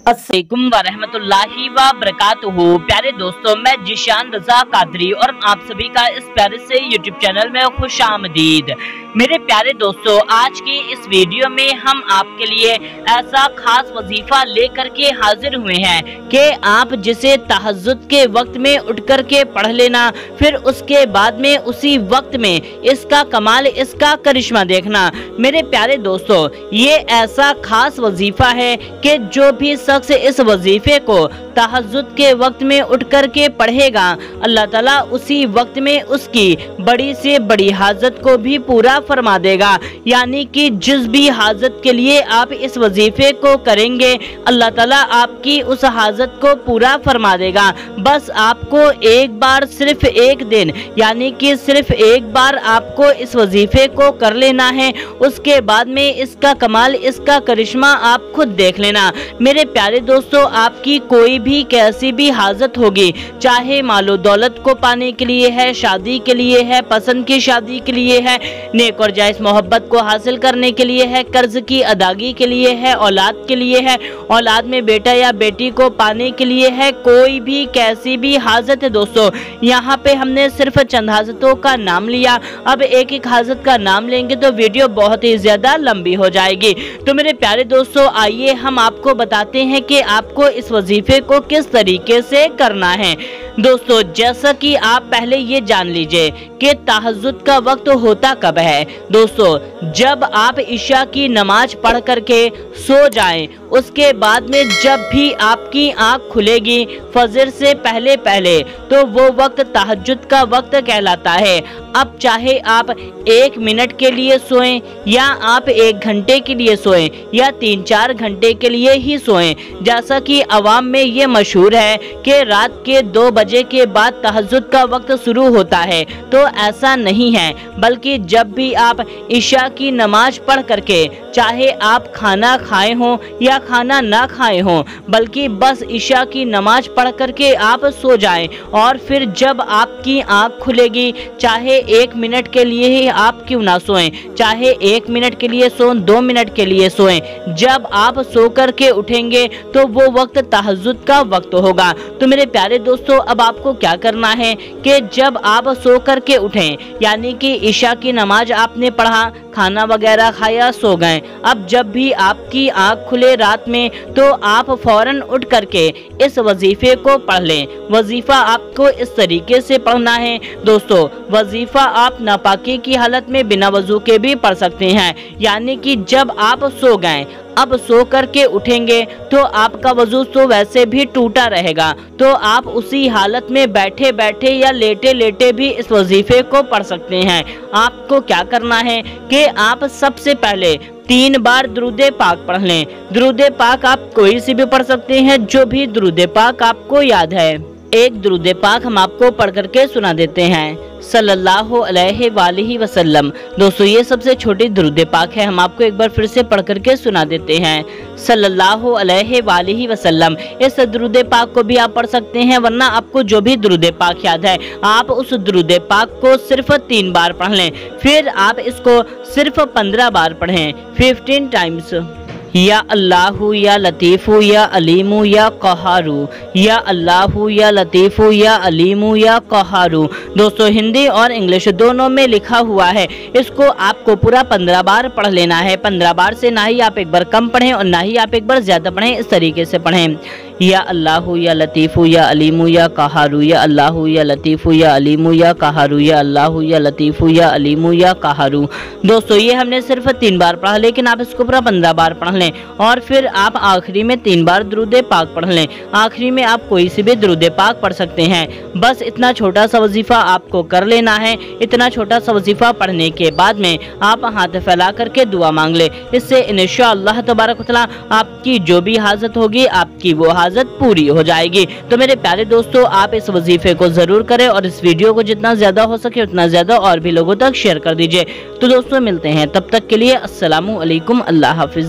अस्सलामुअलैकुम वरहमतुल्लाहि व बरकातुहू। प्यारे दोस्तों, मैं जिशान रजा कादरी और आप सभी का इस प्यारे से यूट्यूब चैनल में खुश आमदीद। मेरे प्यारे दोस्तों, आज की इस वीडियो में हम आपके लिए ऐसा खास वजीफा लेकर के हाजिर हुए हैं कि आप जिसे तहज्जुद के वक्त में उठ कर के पढ़ लेना, फिर उसके बाद में उसी वक्त में इसका कमाल, इसका करिश्मा देखना। मेरे प्यारे दोस्तों, ये ऐसा खास वजीफा है कि जो भी शख्स इस वजीफे को तहज्जुद के वक्त में उठ कर के पढ़ेगा, अल्लाह ताला उसी वक्त में उसकी बड़ी से बड़ी हाजत को भी पूरा फरमा देगा। यानी कि जिस भी हाजत के लिए आप इस वजीफे को करेंगे, अल्लाह ताला आपकी उस हाजत को पूरा फरमा देगा। बस आपको एक बार, सिर्फ एक दिन, यानी कि सिर्फ एक बार आपको इस वजीफे को कर लेना है। उसके बाद में इसका कमाल, इसका करिश्मा आप खुद देख लेना। मेरे प्यारे दोस्तों, आपकी कोई भी कैसी भी हाजत होगी, चाहे मालो दौलत को पाने के लिए है, शादी के लिए है, पसंद की शादी के लिए है, नेक और जायज मोहब्बत को हासिल करने के लिए है, कर्ज की अदागी के लिए है, औलाद के लिए है, औलाद में बेटा या बेटी को पाने के लिए है, कोई भी कैसी भी हाजत है दोस्तों। यहाँ पे हमने सिर्फ चंद हाजतों का नाम लिया, अब एक एक हाजत का नाम लेंगे तो वीडियो बहुत ही ज्यादा लंबी हो जाएगी। तो मेरे प्यारे दोस्तों, आइए हम आपको बताते हैं कि आपको इस वजीफे को किस तरीके से करना है। दोस्तों, जैसा कि आप पहले ये जान लीजिए कि तहज्जुद का वक्त होता कब है। दोस्तों, जब आप इशा की नमाज पढ़ करके सो जाएं, उसके बाद में जब भी आपकी आंख खुलेगी फजर से पहले पहले, तो वो वक्त तहज्जुद का वक्त कहलाता है। अब चाहे आप 1 मिनट के लिए सोएं, या आप 1 घंटे के लिए सोएं, या 3-4 घंटे के लिए ही सोएं। जैसा कि अवाम में ये मशहूर है कि रात के 2 बजे के बाद तहज्जुद का वक्त शुरू होता है, तो ऐसा नहीं है। बल्कि जब भी आप इशा की नमाज पढ़ करके, चाहे आप खाना खाए हों या खाना ना खाए हों, बल्कि बस इशा की नमाज पढ़ करके आप सो जाएं, और फिर जब आपकी आंख खुलेगी, चाहे 1 मिनट के लिए ही आप क्यों ना सोएं, चाहे 1 मिनट के लिए सोएं, 2 मिनट के लिए सोएं, जब आप सो करके उठेंगे तो वो वक्त तहज्जुद का वक्त होगा। तो मेरे प्यारे दोस्तों, अब आपको क्या करना है कि जब आप सो करके उठें, यानी कि इशा की नमाज आपने पढ़ा, खाना वगैरह खाया, सो गए, अब जब भी आपकी आंख खुले रात में, तो आप फौरन उठ करके इस वजीफे को पढ़ लें। वजीफा आपको इस तरीके से पढ़ना है दोस्तों। वजीफा आप नापाकी की हालत में बिना वजू के भी पढ़ सकते हैं। यानी कि जब आप सो गए, अब सो करके उठेंगे तो आपका वजू तो वैसे भी टूटा रहेगा, तो आप उसी हालत में बैठे बैठे या लेटे लेटे भी इस वजीफे को पढ़ सकते हैं। आपको क्या करना है कि आप सबसे पहले 3 बार दुरूदे पाक पढ़ लें। दुरूदे पाक आप कोई सी भी पढ़ सकते हैं, जो भी दुरूदे पाक आपको याद है। एक दुरूदे पाक हम आपको पढ़ करके सुना देते हैं, सल्लल्लाहु अलैहि वसल्लम। दोस्तों, ये सबसे छोटी दुरूदे पाक है, हम आपको एक बार फिर से पढ़ करके सुना देते हैं, सल्लल्लाहु अलैहि वसल्लम। इस दुरूदे पाक को भी आप पढ़ सकते हैं, वरना आपको जो भी दुरूदे पाक याद है, आप उस दुरूदे पाक को सिर्फ 3 बार पढ़ लें। फिर आप इसको सिर्फ 15 बार पढ़ें, 15 टाइम्स। या अल्लाहु या लतीफ़ु या अलीमु या क़हारू, या अल्लाहु या लतीफ़ु या अलीमु या क़हारू। दोस्तों, हिंदी और इंग्लिश दोनों में लिखा हुआ है। इसको आपको पूरा 15 बार पढ़ लेना है। 15 बार से ना ही आप एक बार कम पढ़ें और ना ही आप एक बार ज़्यादा पढ़ें, इस तरीके से पढ़ें। या अल्लाहु या लतीफ़ु या अलीमु या क़हारू, या अल्लाहु या लतीफ़ु या अलीमु या क़हारू, या अल्लाहु या लतीफ़ु या अलीमु या क़हारू। दोस्तों, ये हमने सिर्फ 3 बार पढ़ा, लेकिन आप इसको पूरा 15 बार पढ़ लें, और फिर आप आखिरी में 3 बार दुरूदे पाक पढ़ लें। आखिरी में आप कोई सी भी दुरूदे पाक पढ़ सकते हैं। बस इतना छोटा सा वजीफा आपको कर लेना है। इतना छोटा सा वजीफा पढ़ने के बाद में आप हाथ फैला करके दुआ मांग ले। इससे इंशाअल्लाह तबारक व तआला आपकी जो भी हाजत होगी, आपकी वो हाजत पूरी हो जाएगी। तो मेरे प्यारे दोस्तों, आप इस वजीफे को जरूर करें, और इस वीडियो को जितना ज्यादा हो सके उतना ज्यादा और भी लोगों तक शेयर कर दीजिए। तो दोस्तों, मिलते हैं, तब तक के लिए अस्सलामु अलैकुम, अल्लाह हाफिज।